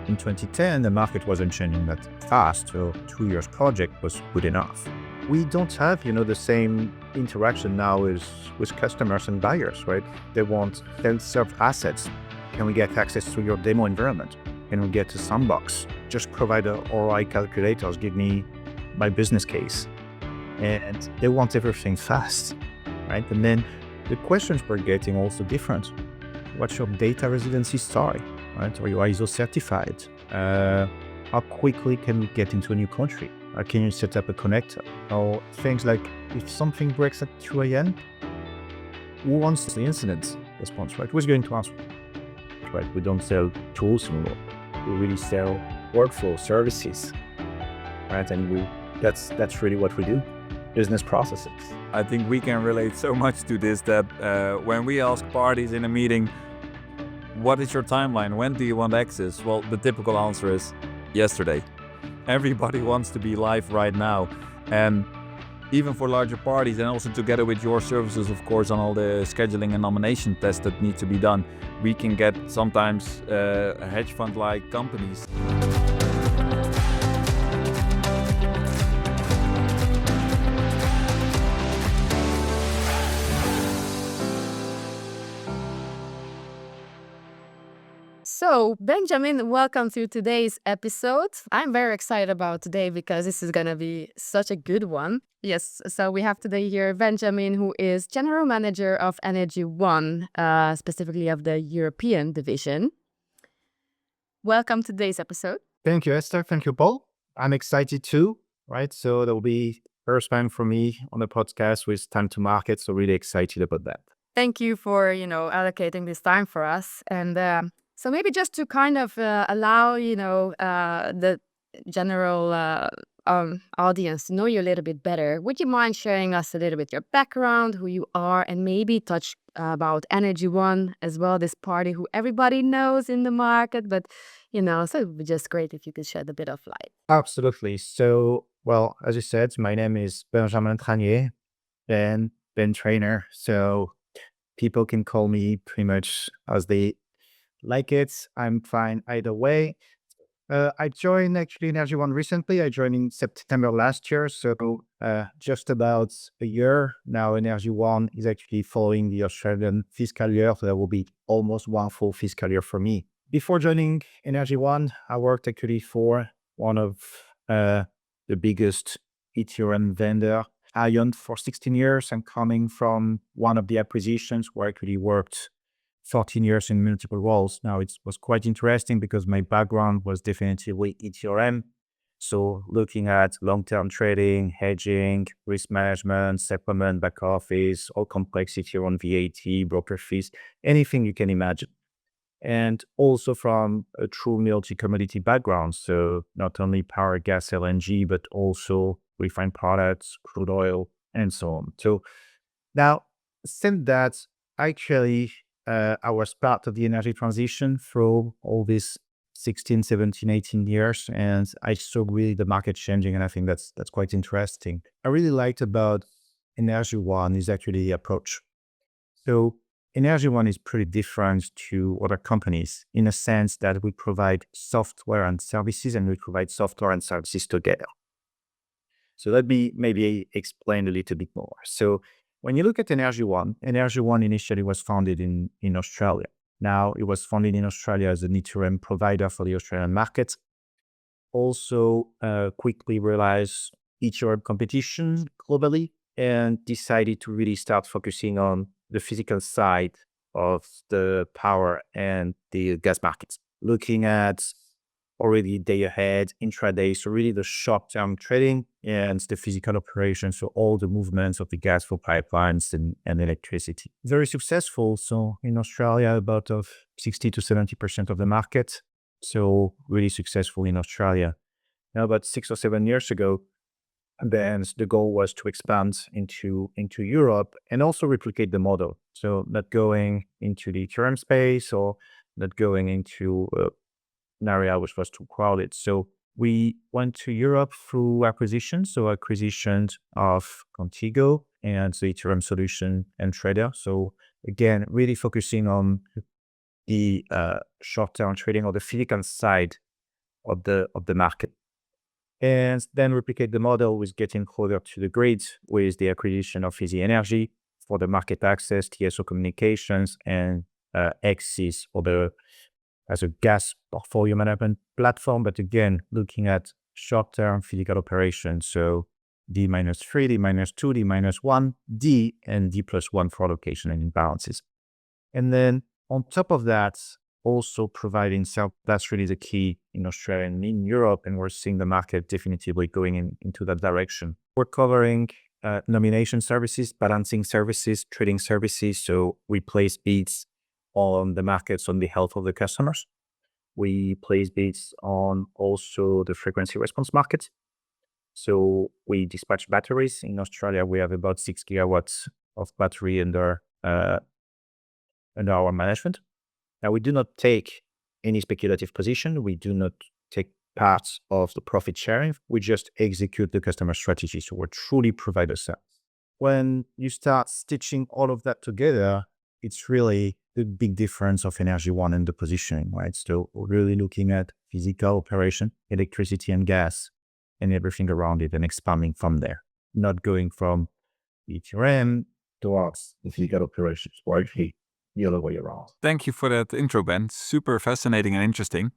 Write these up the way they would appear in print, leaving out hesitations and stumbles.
In 2010, the market wasn't changing that fast, so 2 years project was good enough. We don't have, the same interaction now with customers and buyers, right? They want self-serve assets. Can we get access to your demo environment? Can we get a sandbox? Just provide a ROI calculators, give me my business case. And they want everything fast, right? And then the questions we're getting also different. What's your data residency story, right? Are you ISO certified? How quickly can we get into a new country? Can you set up a connector? Or things like, if something breaks at 2 a.m., who wants the incident response, right? Who's going to answer? Right? We don't sell tools anymore. We really sell workflow services, right? And that's really what we do, business processes. I think we can relate so much to this that when we ask parties in a meeting, what is your timeline? When do you want access? Well, the typical answer is yesterday. Everybody wants to be live right now. And even for larger parties, and also together with your services, of course, on all the scheduling and nomination tests that need to be done, we can get sometimes hedge fund-like companies. So, Benjamin, welcome to today's episode. I'm very excited about today because this is going to be such a good one. Yes, so we have today here Benjamin, who is General Manager of Energy One, specifically of the European division. Welcome to today's episode. Thank you, Eszter. Thank you, Paul. I'm excited too, right? So that will be first time for me on the podcast with Time2Market, so really excited about that. Thank you for, allocating this time for us. And so maybe just to kind of allow, the general audience to know you a little bit better, would you mind sharing us a little bit your background, who you are, and maybe touch about Energy One as well, this party who everybody knows in the market, but, so it would be just great if you could shed a bit of light. Absolutely. So, well, as you said, my name is Benjamin Tranier, Ben Trainer. So people can call me pretty much as they like it. I'm fine either way. I joined actually Energy One recently. I joined in September last year. So just about a year now, Energy One is actually following the Australian fiscal year. So that will be almost one full fiscal year for me. Before joining Energy One, I worked actually for one of the biggest ETRM vendor, Ion, for 16 years. And coming from one of the acquisitions where I actually worked 14 years in multiple roles. Now, it was quite interesting because my background was definitely ETRM. So looking at long-term trading, hedging, risk management, settlement, back office, all complexity around VAT, broker fees, anything you can imagine. And also from a true multi-commodity background. So not only power, gas, LNG, but also refined products, crude oil, and so on. So now, since that, actually, I was part of the energy transition through all these 16, 17, 18 years, and I saw really the market changing, and I think that's quite interesting. I really liked about Energy One is actually the approach. So Energy One is pretty different to other companies in a sense that we provide software and services, and we provide software and services together. So let me maybe explain a little bit more. So when you look at Energy One initially was founded in Australia. Now it was founded in Australia as an ETRM provider for the Australian market. Also quickly realized ETRM competition globally and decided to really start focusing on the physical side of the power and the gas markets. Looking at already day ahead, intraday, so really the short-term trading and the physical operations, so all the movements of the gas for pipelines and electricity. Very successful. So in Australia, about 60 to 70% of the market. So really successful in Australia. Now, about 6 or 7 years ago, then the goal was to expand into Europe and also replicate the model. So not going into the ETRM space or not going into an area which was too crowded. So we went to Europe through acquisitions. So acquisitions of Contigo and the ETRM solution and Trader. So again, really focusing on the short-term trading or the physical side of the market. And then replicate the model with getting closer to the grid with the acquisition of 𝐜𝐨𝐧𝐭𝐬 for the market access, TSO communications, and 𝐓𝐚𝐸 as a gas portfolio management platform. But again, looking at short-term physical operations, so D-3, D-2, D-1, D, and D+1 for allocation and imbalances. And then on top of that, also providing that's really the key in Australia and in Europe, and we're seeing the market definitively going into that direction. We're covering nomination services, balancing services, trading services. So we place bids on the markets on the health of the customers. We place bids on also the frequency response market. So we dispatch batteries. In Australia, we have about 6 gigawatts of battery under our management. Now, we do not take any speculative position. We do not take parts of the profit sharing. We just execute the customer strategy. So we're truly provider service. When you start stitching all of that together, it's really the big difference of Energy One and the positioning, right? So we're really looking at physical operation, electricity and gas, and everything around it, and expanding from there, not going from ETRM towards the physical operations, or actually the other way around. Thank you for that intro, Ben. Super fascinating and interesting.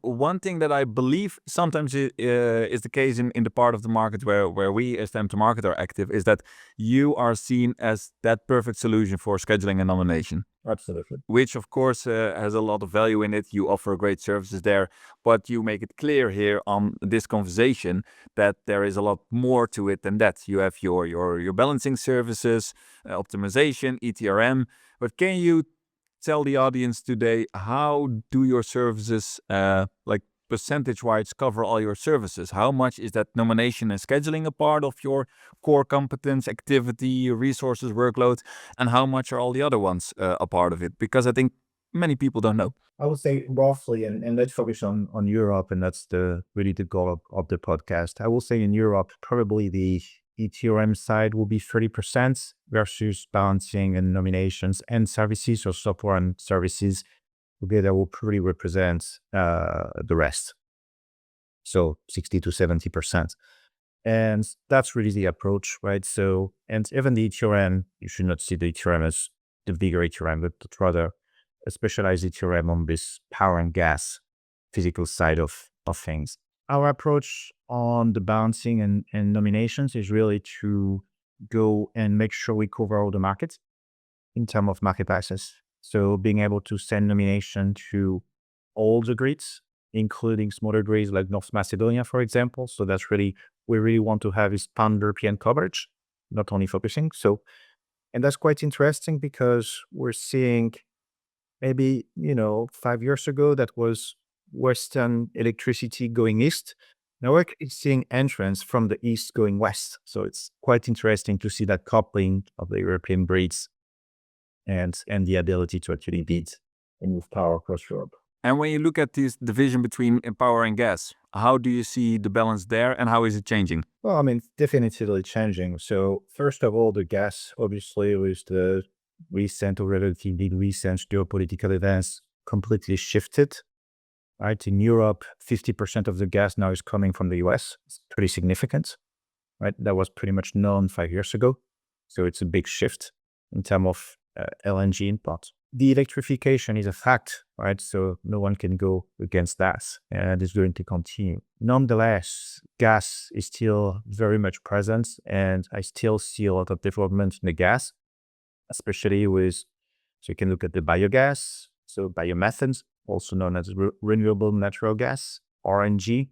One thing that I believe sometimes is the case in the part of the market where we as Time2Market are active is that you are seen as that perfect solution for scheduling and nomination. Absolutely. Which of course has a lot of value in it. You offer great services there, but you make it clear here on this conversation that there is a lot more to it than that. You have your balancing services, optimization, ETRM, but can you tell the audience today, how do your services, like percentage-wise, cover all your services? How much is that nomination and scheduling a part of your core competence, activity, resources, workload, and how much are all the other ones a part of it? Because I think many people don't know. I would say roughly, and let's focus on Europe, and that's really the goal of the podcast. I will say in Europe, probably the ETRM side will be 30% versus balancing and nominations and services, or software and services together will probably represent the rest. So 60 to 70%. And that's really the approach, right? So, and even the ETRM, you should not see the ETRM as the bigger ETRM, but rather a specialized ETRM on this power and gas physical side of things. Our approach on the balancing and nominations is really to go and make sure we cover all the markets in terms of market access. So being able to send nomination to all the grids, including smaller grids like North Macedonia, for example. So that's really, we really want to have is pan-European coverage, not only focusing. So, and that's quite interesting because we're seeing maybe, 5 years ago, that was Western electricity going east. Now we're seeing entrance from the east going west. So it's quite interesting to see that coupling of the European grids and the ability to actually bid and move power across Europe. And when you look at this division between power and gas, how do you see the balance there and how is it changing? Well, I mean, definitely changing. So first of all, the gas, obviously, with the recent or relatively recent geopolitical events, completely shifted. Right, in Europe, 50% of the gas now is coming from the US. It's pretty significant, right? That was pretty much known 5 years ago. So it's a big shift in terms of LNG import. The electrification is a fact, right? So no one can go against that, and it's going to continue. Nonetheless, gas is still very much present, and I still see a lot of development in the gas, especially with, so you can look at the biogas, so biomethane, also known as renewable natural gas, RNG.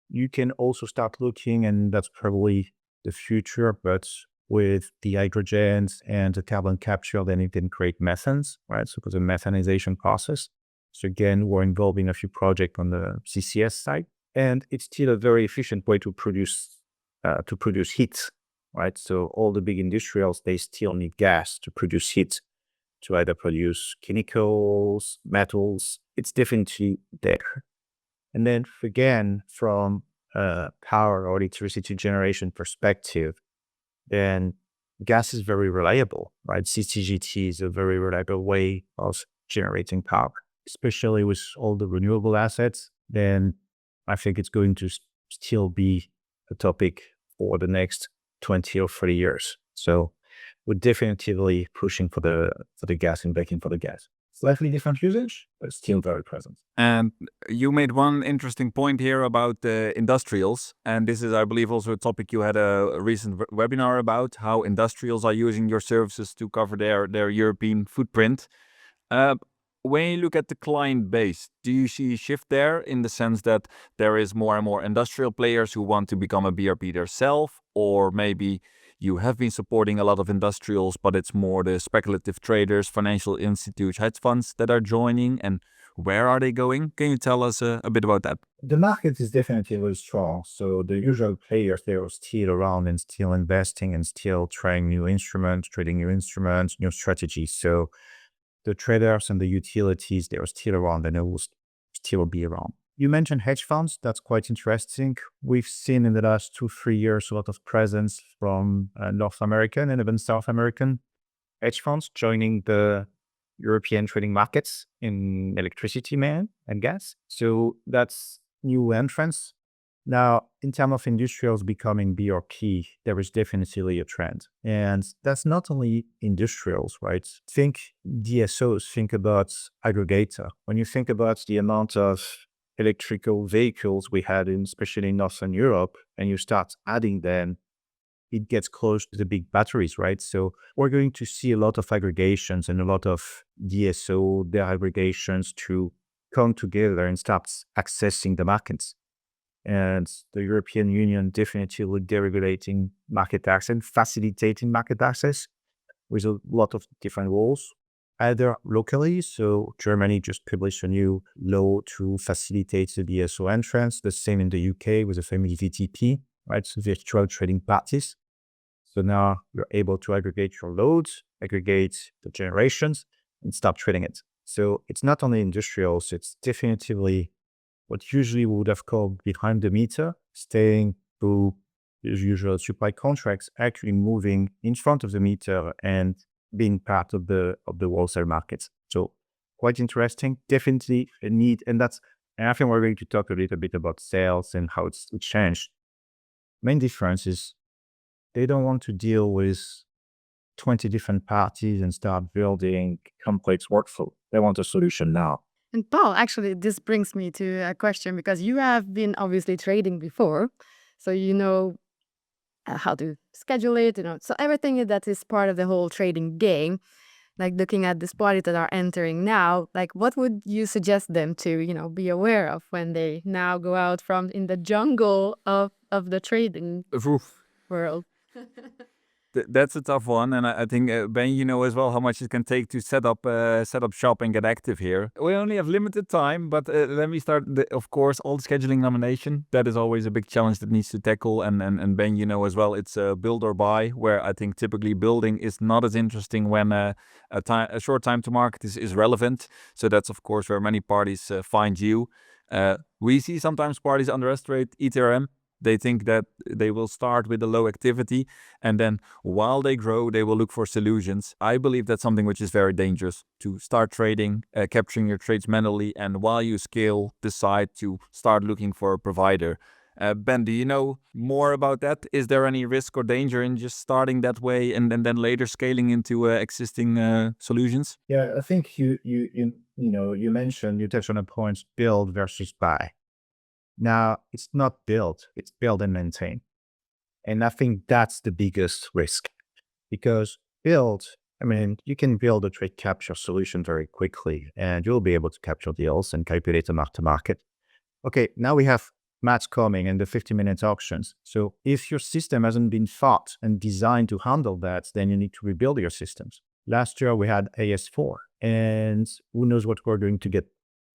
You can also start looking, and that's probably the future, but with the hydrogens and the carbon capture, then you can create methanes, right? So for the methanization process. So again, we're involved in a few projects on the CCS side, and it's still a very efficient way to produce heat, right? So all the big industrials, they still need gas to produce heat, to either produce chemicals, metals. It's definitely there. And then again, from a power or electricity generation perspective, then gas is very reliable, right? CCGT is a very reliable way of generating power, especially with all the renewable assets. then I think it's going to still be a topic for the next 20 or 30 years. So we're definitely pushing for the gas and backing for the gas. Slightly different usage, but still very present. And you made one interesting point here about the industrials. And this is, I believe, also a topic you had a recent webinar about, how industrials are using your services to cover their European footprint. When you look at the client base, do you see a shift there in the sense that there is more and more industrial players who want to become a BRP themselves? Or maybe you have been supporting a lot of industrials, but it's more the speculative traders, financial institutes, hedge funds that are joining, and where are they going? Can you tell us a bit about that? The market is definitely very strong. So the usual players, they are still around and still investing and still trying new instruments, trading new instruments, new strategies. So the traders and the utilities, they are still around and they will still be around. You mentioned hedge funds. That's quite interesting. We've seen in the last 2-3 years a lot of presence from North American and even South American hedge funds joining the European trading markets in electricity and gas. So that's new entrants. Now, in terms of industrials becoming BRP, there is definitely a trend. And that's not only industrials, right? Think DSOs, think about aggregator. When you think about the amount of electrical vehicles we had, especially in Northern Europe, and you start adding them, it gets close to the big batteries, right? So we're going to see a lot of aggregations and a lot of DSO, their aggregations to come together and start accessing the markets. And the European Union definitely deregulating market access and facilitating market access with a lot of different rules, either locally. So Germany just published a new law to facilitate the DSO entrance. The same in the UK with the famous VTP, right? So virtual trading parties. So now you're able to aggregate your loads, aggregate the generations, and start trading it. So it's not only industrials, it's definitely what usually we would have called behind the meter, staying through the usual supply contracts, actually moving in front of the meter and being part of the wholesale markets. So quite interesting, definitely a need. And I think we're going to talk a little bit about sales and how it's changed. Main difference is they don't want to deal with 20 different parties and start building complex workflow. They want a solution now. And Paul, actually, this brings me to a question because you have been obviously trading before, so you know how to schedule it, so everything that is part of the whole trading game. Like looking at these parties that are entering now, like what would you suggest them to, be aware of when they now go out from in the jungle of the trading world? That's a tough one, and I think Ben, you know as well how much it can take to set up shop and get active here. We only have limited time, but let me start. Of course, all the scheduling nomination, that is always a big challenge that needs to tackle. And Ben, you know as well, it's build or buy, where I think typically building is not as interesting when a short time to market is relevant. So that's of course where many parties find you. We see sometimes parties underestimate ETRM. They think that they will start with a low activity, and then while they grow, they will look for solutions. I believe that's something which is very dangerous, to start trading, capturing your trades manually, and while you scale, decide to start looking for a provider. Ben, do you know more about that? Is there any risk or danger in just starting that way and then later scaling into existing solutions? Yeah, I think you touched on a point, build versus buy. Now, it's not build, it's build and maintain. And I think that's the biggest risk, because you can build a trade capture solution very quickly and you'll be able to capture deals and calculate a mark to market. Okay, now we have match coming and the 50-minute auctions. So if your system hasn't been thought and designed to handle that, then you need to rebuild your systems. Last year we had AS4, and who knows what we're going to get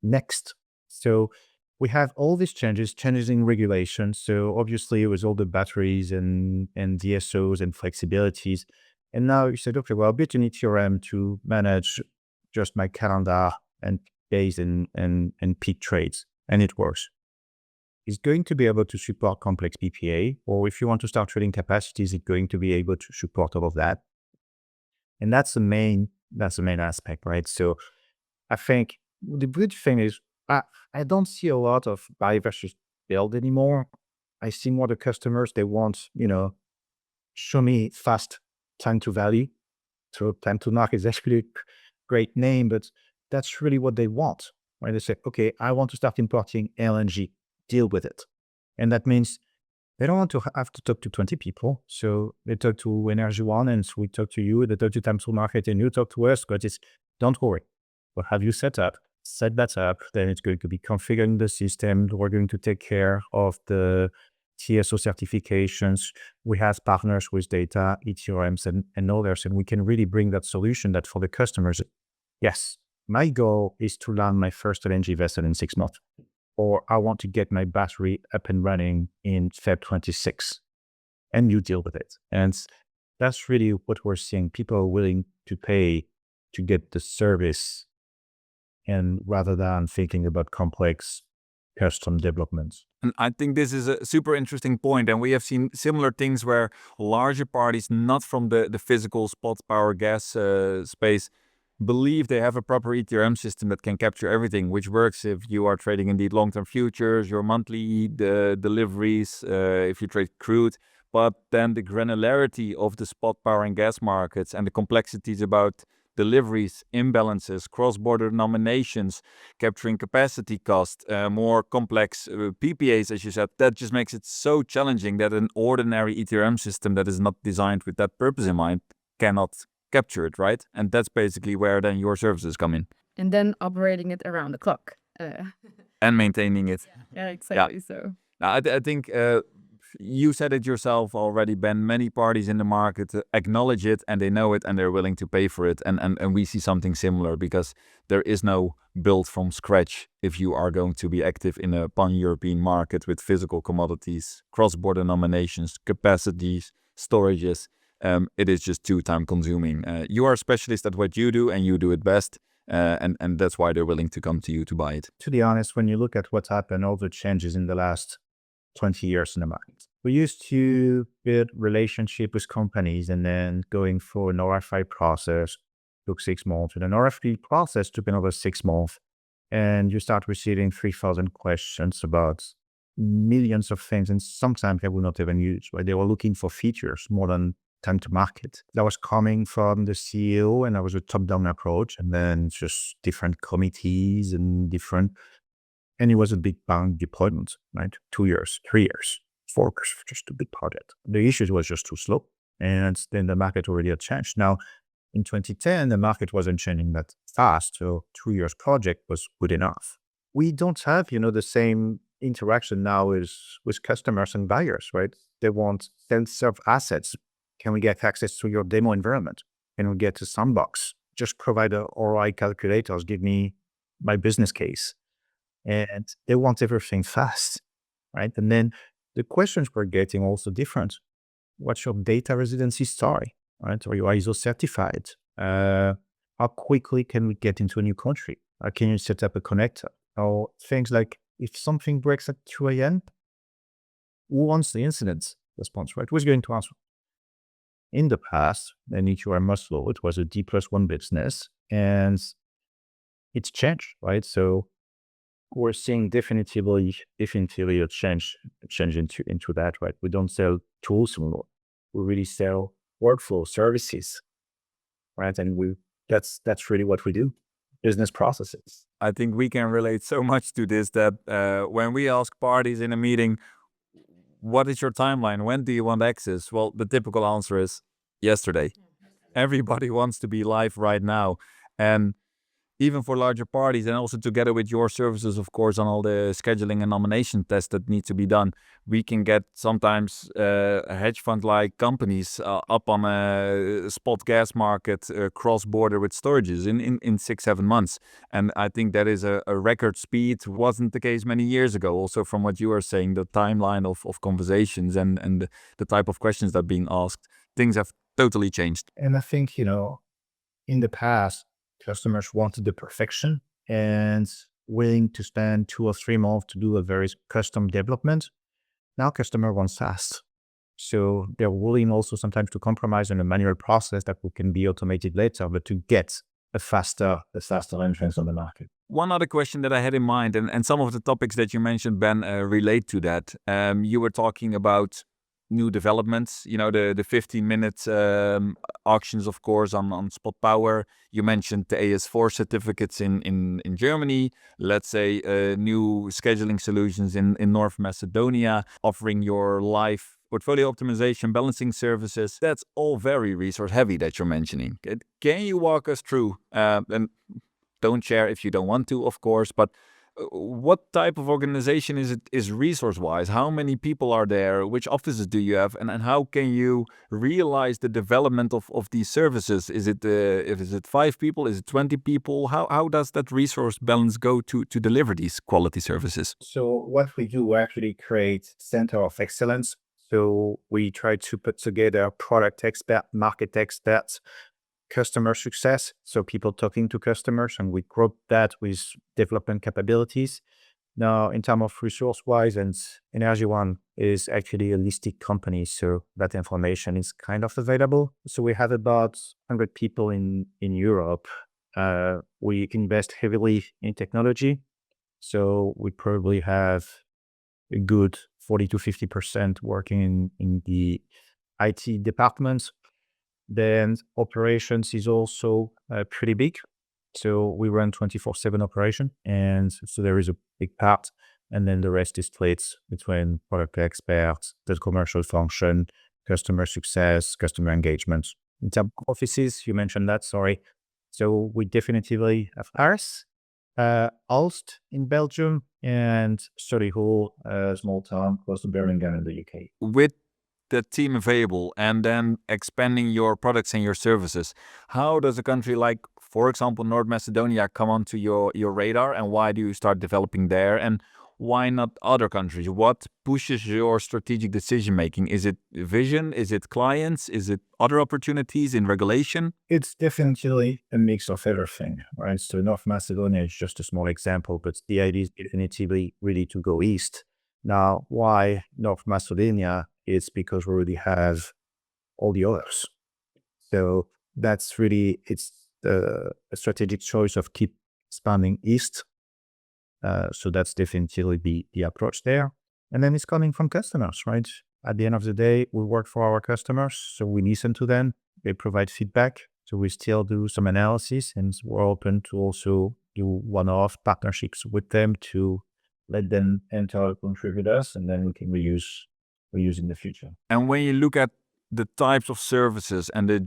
next. So we have all these changes in regulation. So obviously with all the batteries and DSOs and flexibilities. And now you said, okay, well, I'll build an ETRM to manage just my calendar and days and peak trades. And it works. It's going to be able to support complex PPA, or if you want to start trading capacities, it's going to be able to support all of that. And that's the main aspect, right? So I think the good thing is I don't see a lot of buy versus build anymore. I see more the customers, they want, show me fast time to value. So Time2Market is actually a great name, but that's really what they want. Right? They say, okay, I want to start importing LNG, deal with it. And that means they don't want to have to talk to 20 people. So they talk to Energy One, and so we talk to you, they talk to Time2Market, and you talk to us, but it's, don't worry. What have you set up? Set that up, then it's going to be configuring the system. We're going to take care of the TSO certifications. We have partners with data, ETRMs, and others, and we can really bring that solution that for the customers, yes, my goal is to land my first LNG vessel in 6 months, or I want to get my battery up and running in Feb 26, and you deal with it. And that's really what we're seeing. People are willing to pay to get the service, and rather than thinking about complex custom developments. And I think this is a super interesting point. And we have seen similar things where larger parties, not from the physical spot power gas space, believe they have a proper ETRM system that can capture everything, which works if you are trading indeed long-term futures, your monthly deliveries, if you trade crude. But then the granularity of the spot power and gas markets and the complexities about deliveries, imbalances, cross-border nominations, capturing capacity cost, more complex PPAs, as you said, that just makes it so challenging that an ordinary ETRM system that is not designed with that purpose in mind cannot capture it, right? And that's basically where then your services come in. And then operating it around the clock. And maintaining it. Yeah, exactly. So Now, I think you said it yourself already, Ben. Many parties in the market acknowledge it and they know it and they're willing to pay for it. And we see something similar because there is no build from scratch if you are going to be active in a pan-European market with physical commodities, cross-border nominations, capacities, storages. It is just too time consuming. You are a specialist at what you do and you do it best. And that's why they're willing to come to you to buy it. To be honest, when you look at what's happened, all the changes in the last 20 years in the market, we used to build relationship with companies and then going for an RFI process took 6 months, and an RFP process took another 6 months. And you start receiving 3,000 questions about millions of things, and sometimes they will not even use, right? They were looking for features more than time to market. That was coming from the CEO, and that was a top-down approach, and then just different committees and and it was a big bang deployment, right? 2 years, 3 years, 4 years, just a big project. The issue was just too slow, and then the market already had changed. Now, in 2010, the market wasn't changing that fast, so 2 years project was good enough. We don't have, the same interaction now with customers and buyers, right? They want self-serve assets. Can we get access to your demo environment? Can we get a sandbox? Just provide a ROI calculators, give me my business case. And they want everything fast, right? And then the questions we're getting also different. What's your data residency story, right? Are you ISO certified? How quickly can we get into a new country? How can you set up a connector? Or things like, if something breaks at 2 a.m., who wants the incident response, right? Who's going to answer? In the past, an ETRM Oslo, it was a D+1 business, and it's changed, right? So we're seeing definitively a change into that, right? We don't sell tools anymore. We really sell workflow services, right? And that's really what we do, business processes. I think we can relate so much to this that when we ask parties in a meeting, what is your timeline? When do you want access? Well, the typical answer is yesterday. Everybody wants to be live right now. And even for larger parties, and also together with your services, of course, on all the scheduling and nomination tests that need to be done, we can get sometimes hedge fund-like companies up on a spot gas market cross-border with storages in 6-7 months. And I think that is a record speed. Wasn't the case many years ago. Also from what you are saying, the timeline of conversations and the type of questions that are being asked, things have totally changed. And I think, in the past, customers wanted the perfection and willing to spend 2 or 3 months to do a very custom development. Now customer wants fast. So they're willing also sometimes to compromise on a manual process that can be automated later, but to get a faster entrance on the market. One other question that I had in mind, and some of the topics that you mentioned, Ben, relate to that. You were talking about new developments, the 15-minute auctions, of course, on spot power. You mentioned the AS4 certificates in Germany, let's say new scheduling solutions in North Macedonia, offering your live portfolio optimization, balancing services. That's all very resource heavy that you're mentioning. Can you walk us through, and don't share if you don't want to, of course, but what type of organization is resource-wise? How many people are there? Which offices do you have? And how can you realize the development of these services? Is it 5 people? Is it 20 people? How does that resource balance go to deliver these quality services? So what we do, we actually create center of excellence. So we try to put together product expert, market experts, customer success, so people talking to customers, and we group that with development capabilities. Now, in terms of resource-wise, and Energy One is actually a listed company, so that information is kind of available. So we have about 100 people in Europe. We invest heavily in technology, so we probably have a good 40 to 50% working in the IT departments. Then operations is also pretty big. So we run 24/7 operation. And so there is a big part. And then the rest is split between product experts, the commercial function, customer success, customer engagement. In terms of offices, you mentioned that, sorry. So we definitely have Paris, Aalst in Belgium, and Solihull, a small town close to Birmingham in the UK. With the team available and then expanding your products and your services, how does a country like, for example, North Macedonia come onto your radar, and why do you start developing there, and why not other countries? What pushes your strategic decision making? Is it vision? Is it clients? Is it other opportunities in regulation? It's definitely a mix of everything, right? So North Macedonia is just a small example, but the idea is definitely really to go east. Now, why North Macedonia? It's because we already have all the others. So that's really, it's a strategic choice of keep expanding east. So that's definitely the approach there. And then it's coming from customers, right? At the end of the day, we work for our customers, so we listen to them. They provide feedback. So we still do some analysis, and we're open to also do one-off partnerships with them to let them enter, contribute us, and then we can reuse in the future. And when you look at the types of services and the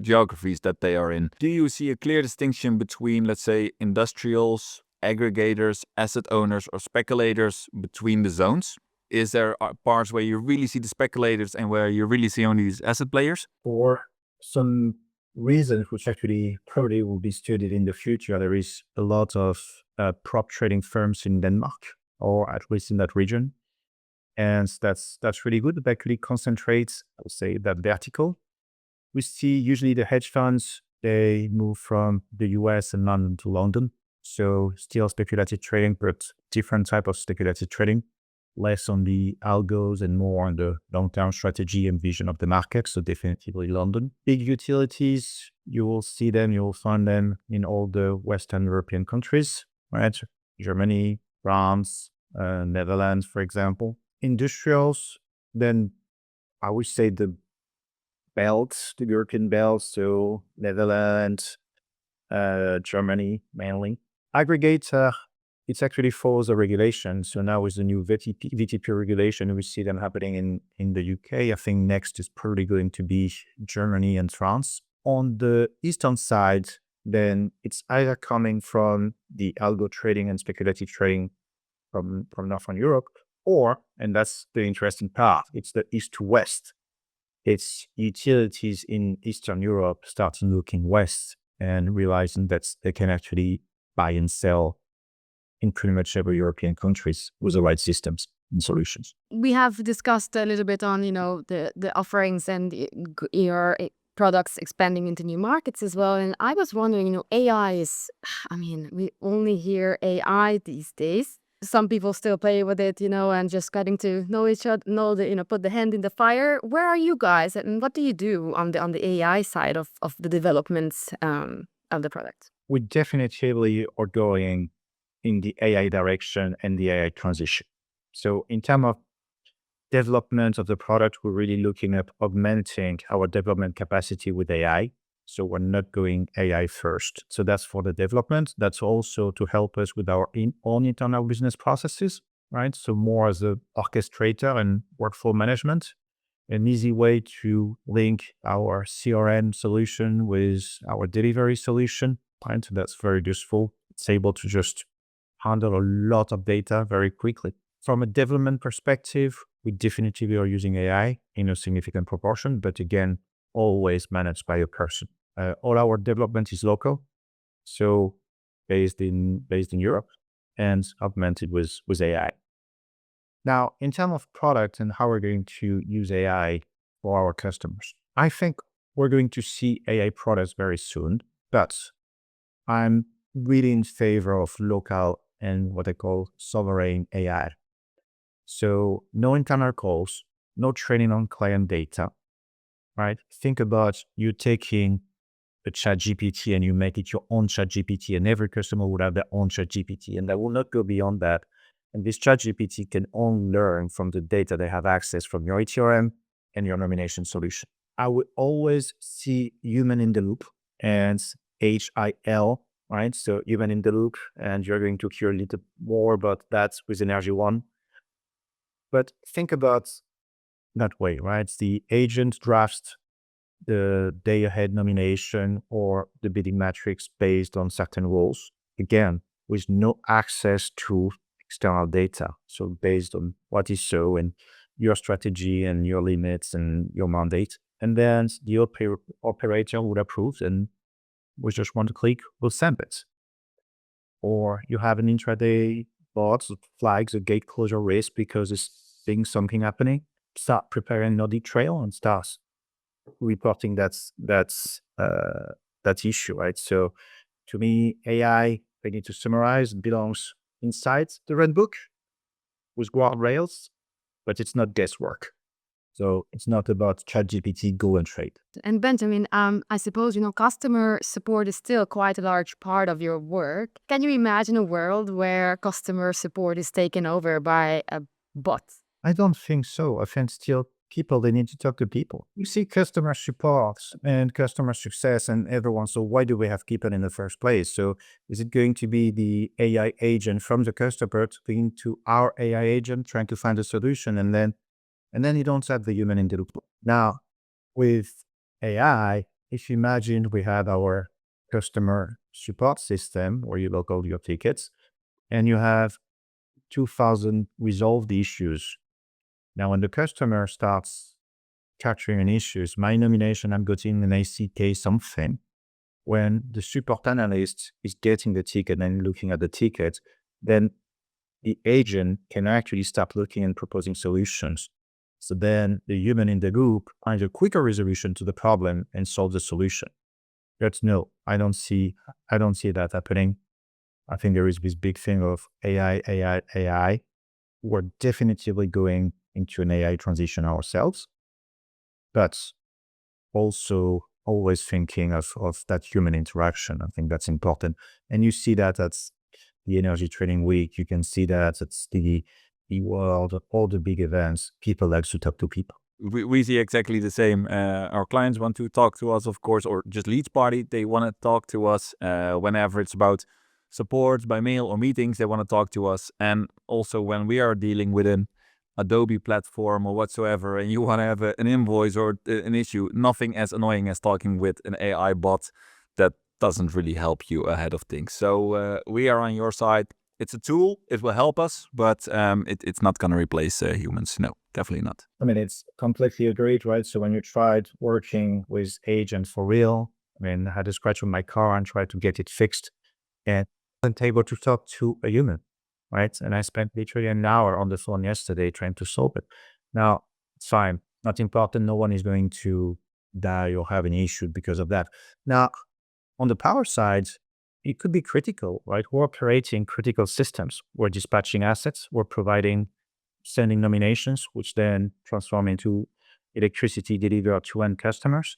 geographies that they are in, do you see a clear distinction between, let's say, industrials, aggregators, asset owners, or speculators between the zones? Is there parts where you really see the speculators and where you really see only these asset players? For some reasons, which actually probably will be studied in the future, there is a lot of prop trading firms in Denmark, or at least in that region. And that's really good. It actually concentrates, I would say, that vertical. We see usually the hedge funds, they move from the US and London to London. So still speculative trading, but different type of speculative trading, less on the algos and more on the long-term strategy and vision of the market. So definitely London. Big utilities, you will find them in all the Western European countries, right? Germany, France, Netherlands, for example. Industrials, then I would say the European belt, so Netherlands, Germany mainly. Aggregator, it's actually follows the regulation. So now with the new VTP regulation, we see them happening in the UK. I think next is probably going to be Germany and France. On the eastern side, then it's either coming from the algo trading and speculative trading from Northern Europe, or, and that's the interesting part, it's the east to west. It's utilities in Eastern Europe starting looking west and realizing that they can actually buy and sell in pretty much every European countries with the right systems and solutions. We have discussed a little bit on, the offerings and your products expanding into new markets as well. And I was wondering, AI is, we only hear AI these days. Some people still play with it, and just getting to know each other, put the hand in the fire. Where are you guys, and what do you do on the AI side of the developments of the product? We definitely are going in the AI direction and the AI transition. So in terms of development of the product, we're really looking at augmenting our development capacity with AI. So we're not going AI first. So that's for the development. That's also to help us with our own internal business processes, right? So more as a orchestrator and workflow management, an easy way to link our CRM solution with our delivery solution, right? So that's very useful. It's able to just handle a lot of data very quickly. From a development perspective, we definitely are using AI in a significant proportion, but again, always managed by a person. All our development is local, so based in Europe and augmented with AI. Now, in terms of product and how we're going to use AI for our customers, I think we're going to see AI products very soon, but I'm really in favor of local and what I call sovereign AI. So no internal calls, no training on client data, right? Think about you taking a ChatGPT and you make it your own ChatGPT, and every customer would have their own ChatGPT, and that will not go beyond that. And this ChatGPT can only learn from the data they have access from your ETRM and your nomination solution. I would always see human in the loop and HIL, right? So human in the loop, and you're going to hear a little more about that with Energy One. But think about that way, right? The agent drafts the day ahead nomination or the bidding matrix based on certain rules, again, with no access to external data. So based on what is so and your strategy and your limits and your mandate. And then the operator would approve, and with just one click, will send it. Or you have an intraday bot that flags a gate closure risk because it's seeing something happening, start preparing an audit trail and starts reporting that issue, right? So to me, AI, I need to summarize, belongs inside the Red Book with guardrails, but it's not guesswork. So it's not about ChatGPT, go and trade. And Benjamin, I suppose, customer support is still quite a large part of your work. Can you imagine a world where customer support is taken over by a bot? I don't think so. I think still people, they need to talk to people. You see customer support and customer success and everyone. So why do we have people in the first place? So is it going to be the AI agent from the customer talking to our AI agent, trying to find a solution, and then you don't have the human in the loop. Now, with AI, if you imagine we have our customer support system where you log all your tickets and you have 2,000 resolved issues. Now, when the customer starts capturing an issue, my nomination, I'm getting an ACK something. When the support analyst is getting the ticket and looking at the ticket, then the agent can actually start looking and proposing solutions. So then the human in the loop finds a quicker resolution to the problem and solves the solution. But no, I don't see that happening. I think there is this big thing of AI. We're definitely going into an AI transition ourselves, but also always thinking of that human interaction. I think that's important. And you see that at the Energy Trading Week. You can see that it's the world, all the big events. People like to talk to people. We see exactly the same. Our clients want to talk to us, of course, or just leads party. They want to talk to us whenever it's about support by mail or meetings. They want to talk to us. And also when we are dealing with an Adobe platform or whatsoever, and you want to have an invoice or an issue, nothing as annoying as talking with an AI bot that doesn't really help you ahead of things. So we are on your side. It's a tool. It will help us, but it's not going to replace humans. No, definitely not. I mean, it's completely agreed, right? So when you tried working with agents for real, I mean, I had a scratch on my car and tried to get it fixed, and I wasn't able to talk to a human, right? And I spent literally an hour on the phone yesterday trying to solve it. Now, it's fine. Not important. No one is going to die or have an issue because of that. Now, on the power side, it could be critical, right? We're operating critical systems. We're dispatching assets. We're sending nominations, which then transform into electricity delivered to end customers.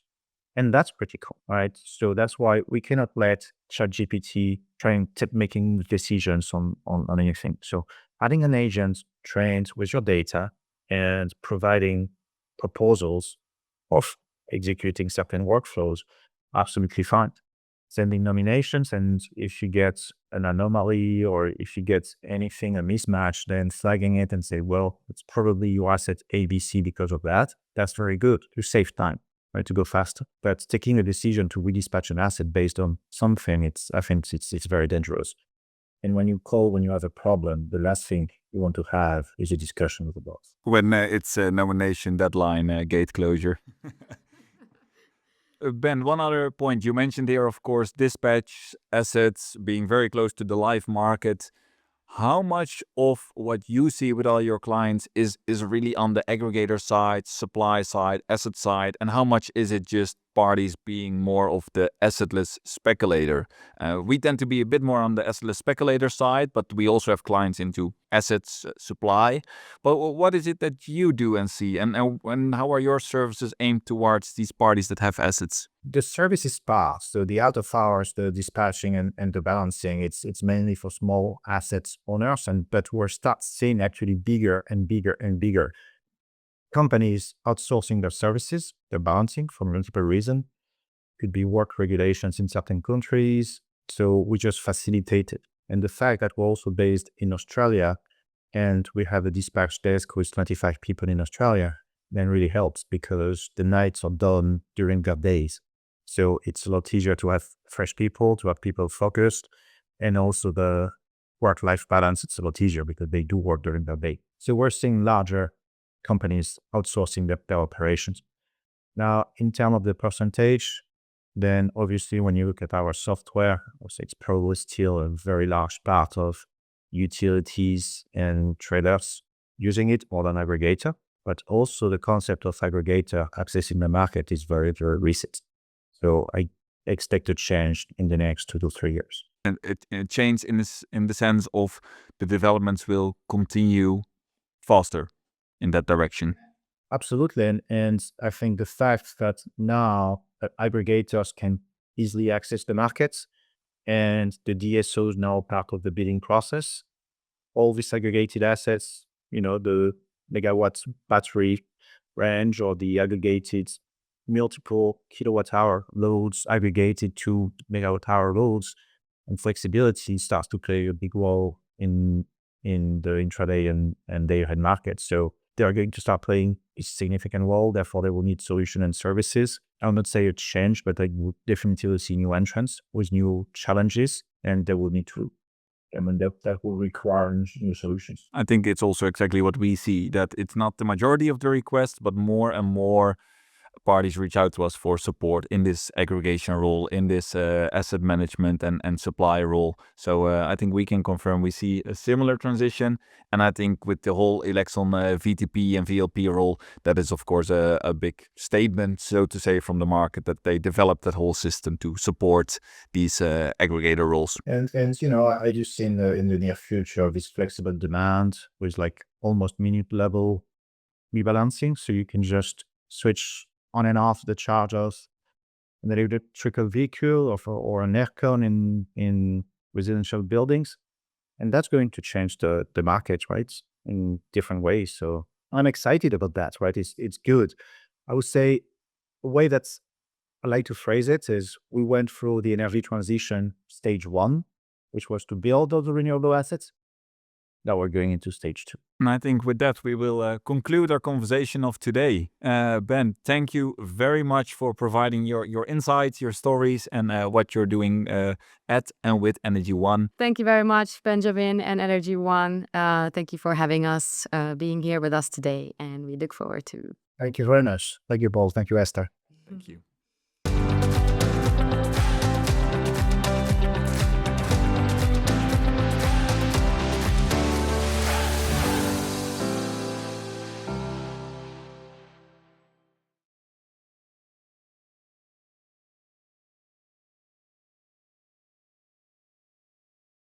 And that's pretty cool, right? So that's why we cannot let ChatGPT making decisions on anything. So adding an agent trained with your data and providing proposals of executing certain workflows, absolutely fine. Sending nominations, and if you get an anomaly or if you get anything, a mismatch, then flagging it and say, well, it's probably your asset ABC because of that. That's very good to save time, right, to go faster. But taking a decision to redispatch an asset based on something, I think it's very dangerous. And when you have a problem, the last thing you want to have is a discussion with the boss. When it's a nomination deadline, gate closure. Ben, one other point you mentioned here, of course, dispatch assets being very close to the live market. How much of what you see with all your clients is really on the aggregator side, supply side, asset side, and how much is it just parties being more of the assetless speculator? We tend to be a bit more on the assetless speculator side, but we also have clients into assets supply. But what is it that you do and see, and how are your services aimed towards these parties that have assets? The service is sparse. So the out of hours, the dispatching and the balancing, it's mainly for small assets owners, but we're start seeing actually bigger and bigger and bigger companies outsourcing their services, their balancing for multiple reasons. Could be work regulations in certain countries. So we just facilitate it. And the fact that we're also based in Australia and we have a dispatch desk with 25 people in Australia, then really helps because the nights are done during their days. So it's a lot easier to have fresh people, to have people focused, and also the work-life balance, it's a lot easier because they do work during their day. So we're seeing larger companies outsourcing their operations. Now, in terms of the percentage, then obviously when you look at our software, I would say it's probably still a very large part of utilities and traders using it more than aggregator, but also the concept of aggregator accessing the market is very, very recent. So I expect a change in the next 2 to 3 years. And it change in the sense of the developments will continue faster in that direction. Absolutely. And I think the fact that now aggregators can easily access the markets and the DSO is now part of the bidding process, all these aggregated assets, the megawatts battery range or the aggregated multiple kilowatt hour loads aggregated to megawatt hour loads, and flexibility starts to play a big role in the intraday and day ahead market. So they're going to start playing a significant role. Therefore, they will need solution and services. I'll not say a change, but I will definitely see new entrants with new challenges, and they will need to. That will require new solutions. I think it's also exactly what we see, that it's not the majority of the requests, but more and more parties reach out to us for support in this aggregation role, in this asset management and supply role. So I think we can confirm we see a similar transition. And I think with the whole 𝐜𝐸𝐴𝐶 VTP and VLP role, that is of course a big statement, so to say, from the market that they developed that whole system to support these aggregator roles. And I just see in the near future this flexible demand with like almost minute level rebalancing, so you can just switch on and off the chargers and the electrical vehicle or an aircon in residential buildings. And that's going to change the market, right, in different ways. So I'm excited about that, right? It's good. I would say a way that's I like to phrase it is we went through the energy transition stage 1, which was to build all the renewable assets. Now we're going into stage 2. And I think with that, we will conclude our conversation of today. Ben, thank you very much for providing your insights, your stories, and what you're doing at and with Energy One. Thank you very much, Benjamin and Energy One. Thank you for having us, being here with us today, and we look forward to. Thank you very much. Thank you, Paul. Thank you, Eszter. Thank you.